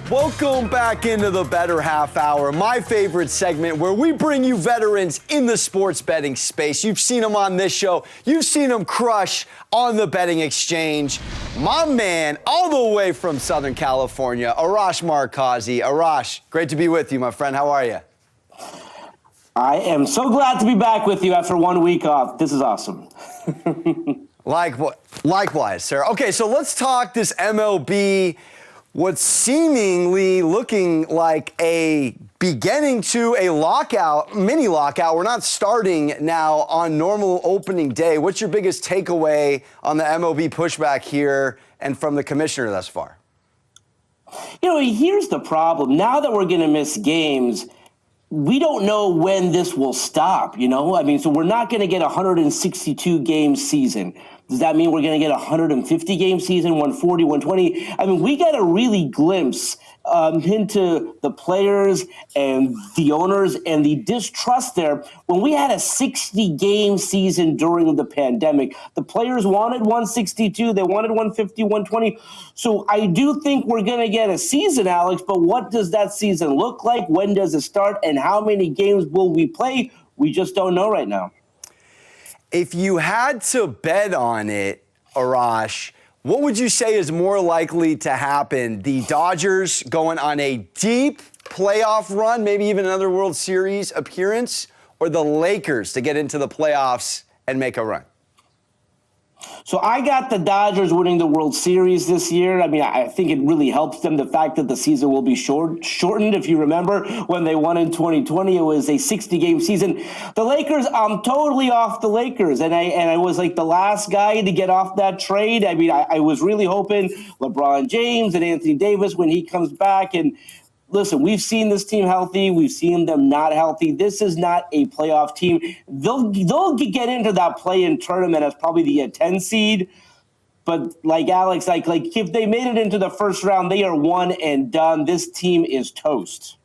Welcome back into the Bettor Half Hour, my favorite segment where we bring you veterans in the sports betting space. You've seen them on this show. You've seen them crush on the betting exchange. My man, all the way from Southern California, Arash Markazi. Arash, great to be with you, my friend. How are you? I am so glad to be back with you after 1 week off. This is awesome. Likewise, sir. Okay, so let's talk this MLB. What's seemingly looking like a beginning to a lockout, mini lockout. We're not starting now on normal opening day. What's your biggest takeaway on the MLB pushback here and from the commissioner thus far? You know, here's the problem. Now that we're going to miss games, we don't know when this will stop, you know? I mean, so we're not going to get a 162-game season. Does that mean we're going to get a 150-game season, 140, 120? I mean, we got a really glimpse into the players and the owners and the distrust there when we had a 60-game season during the pandemic. The players wanted 162. They wanted 150, 120. So I do think we're going to get a season, Alex, but what does that season look like? When does it start? And how many games will we play? We just don't know right now. If you had to bet on it, Arash, what would you say is more likely to happen? The Dodgers going on a deep playoff run, maybe even another World Series appearance, or the Lakers to get into the playoffs and make a run? So I got the Dodgers winning the World Series this year. I mean, I think it really helps them, the fact that the season will be shortened. If you remember, when they won in 2020, it was a 60-game season. The Lakers, I'm totally off the Lakers, and I was like the last guy to get off that trade. I mean, I was really hoping LeBron James and Anthony Davis when he comes back. And listen, we've seen this team healthy. We've seen them not healthy. This is not a playoff team. They'll get into that play-in tournament as probably the 10 seed. But like Alex, like if they made it into the first round, they are one and done. This team is toast.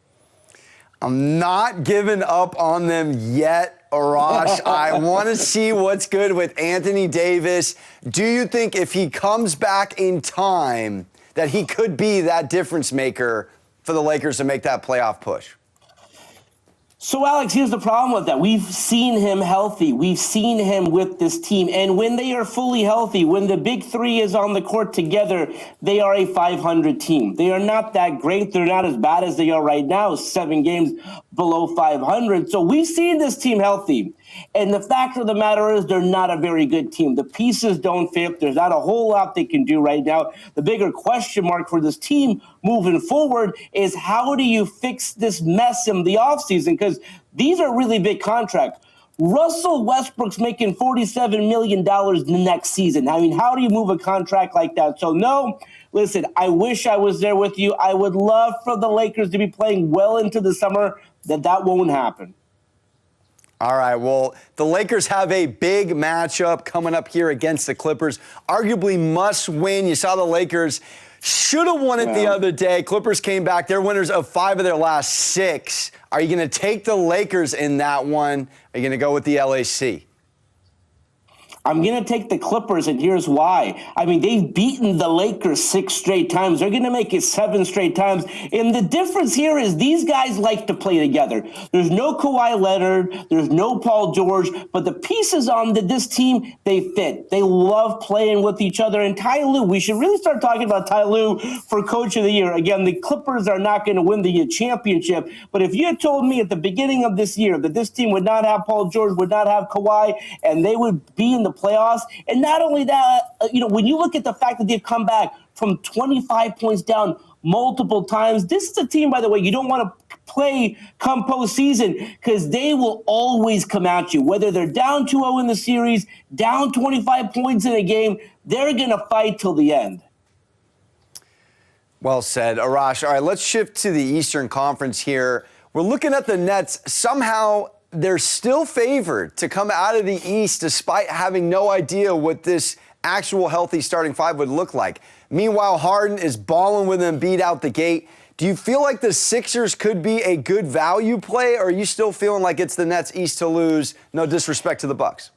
I'm not giving up on them yet, Arash. I want to see what's good with Anthony Davis. Do you think if he comes back in time that he could be that difference maker for the Lakers to make that playoff push? So, Alex, here's the problem with that. We've seen him healthy. We've seen him with this team. And when they are fully healthy, when the big three is on the court together, they are a 500 team. They are not that great. They're not as bad as they are right now, 7 games below 500. So we've seen this team healthy. And the fact of the matter is they're not a very good team. The pieces don't fit. There's not a whole lot they can do right now. The bigger question mark for this team moving forward is how do you fix this mess in the offseason? Because these are really big contracts. Russell Westbrook's making $47 million the next season. I mean, how do you move a contract like that? So, no, listen, I wish I was there with you. I would love for the Lakers to be playing well into the summer. That won't happen. All right, well, the Lakers have a big matchup coming up here against the Clippers. Arguably must win. You saw the Lakers should have won it the other day. Clippers came back. They're winners of 5 of their last 6. Are you going to take the Lakers in that one? Are you going to go with the LAC? I'm going to take the Clippers, and here's why. I mean, they've beaten the Lakers 6 straight times. They're going to make it 7 straight times. And the difference here is these guys like to play together. There's no Kawhi Leonard. There's no Paul George. But the pieces on this team, they fit. They love playing with each other. And Ty Lue, we should really start talking about Ty Lue for Coach of the Year. Again, the Clippers are not going to win the championship. But if you had told me at the beginning of this year that this team would not have Paul George, would not have Kawhi, and they would be in the playoffs. And not only that, when you look at the fact that they've come back from 25 points down multiple times, this is a team, by the way, you don't want to play come postseason because they will always come at you. Whether they're down 2-0 in the series, down 25 points in a game, they're going to fight till the end. Well said, Arash. All right, let's shift to the Eastern Conference here. We're looking at the Nets. Somehow they're still favored to come out of the East despite having no idea what this actual healthy starting 5 would look like. Meanwhile, Harden is balling with Embiid out the gate. Do you feel like the Sixers could be a good value play, or are you still feeling like it's the Nets East to lose? No disrespect to the Bucks.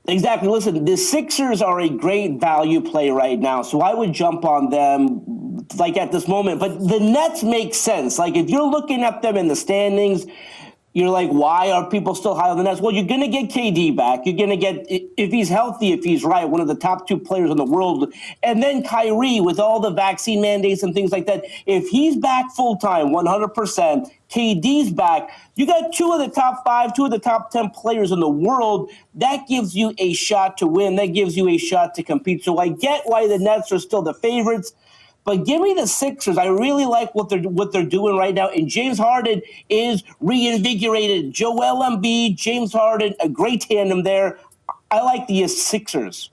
Exactly. Listen, the Sixers are a great value play right now, so I would jump on them like at this moment. But the Nets make sense. Like if you're looking at them in the standings, you're like, why are people still high on the Nets? Well, you're going to get KD back. You're going to get, if he's healthy, if he's right, one of the top 2 players in the world. And then Kyrie, with all the vaccine mandates and things like that, if he's back full-time, 100%, KD's back, you got 2 of the top 5, 2 of the top 10 players in the world. That gives you a shot to win. That gives you a shot to compete. So I get why the Nets are still the favorites. But give me the Sixers. I really like what they're doing right now. And James Harden is reinvigorated. Joel Embiid, James Harden, a great tandem there. I like the Sixers.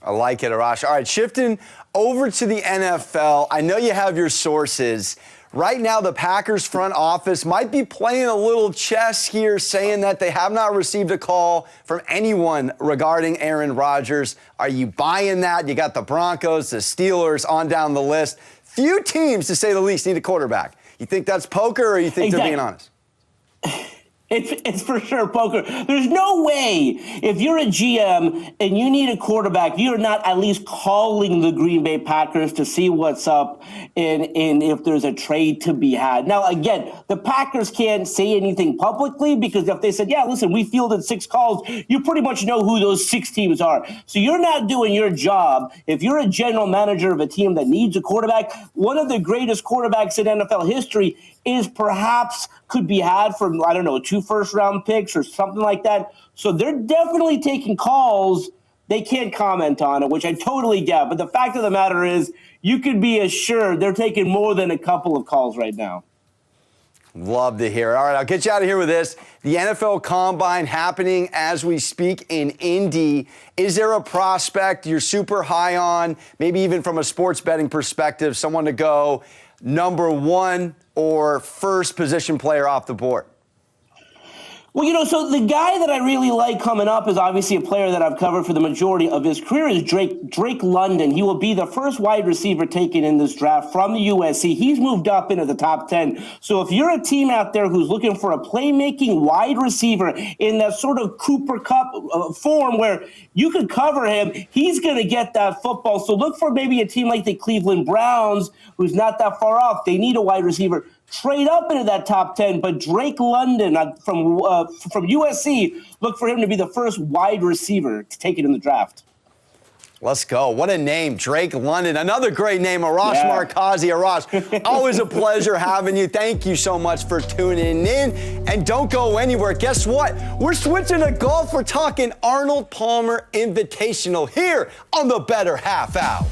I like it, Arash. All right, shifting over to the NFL. I know you have your sources. Right now, the Packers front office might be playing a little chess here, saying that they have not received a call from anyone regarding Aaron Rodgers. Are you buying that? You got the Broncos, the Steelers on down the list. Few teams, to say the least, need a quarterback. You think that's poker, or you think they're being honest? It's for sure poker. There's no way if you're a GM and you need a quarterback, you're not at least calling the Green Bay Packers to see what's up and if there's a trade to be had. Now, again, the Packers can't say anything publicly because if they said, yeah, listen, we fielded 6 calls, you pretty much know who those 6 teams are. So you're not doing your job. If you're a general manager of a team that needs a quarterback, one of the greatest quarterbacks in NFL history is perhaps could be had from, I don't know, 2 first-round picks or something like that. So they're definitely taking calls. They can't comment on it, which I totally get. But the fact of the matter is, you could be assured they're taking more than a couple of calls right now. Love to hear it. All right, I'll get you out of here with this. The NFL Combine happening as we speak in Indy. Is there a prospect you're super high on, maybe even from a sports betting perspective, someone to go number 1 or first position player off the board? Well, so the guy that I really like coming up is obviously a player that I've covered for the majority of his career is Drake London. He will be the first wide receiver taken in this draft from the USC. He's moved up into the top 10. So if you're a team out there who's looking for a playmaking wide receiver in that sort of Cooper Kupp form where you could cover him, he's going to get that football. So look for maybe a team like the Cleveland Browns, who's not that far off. They need a wide receiver. Trade up into that top 10, but Drake London from USC, look for him to be the first wide receiver to take it in the draft. Let's go. What a name, Drake London. Another great name, Arash Markazi. Arash, always a pleasure having you. Thank you so much for tuning in. And don't go anywhere. Guess what? We're switching to golf. We're talking Arnold Palmer Invitational here on the Bettor Half Hour.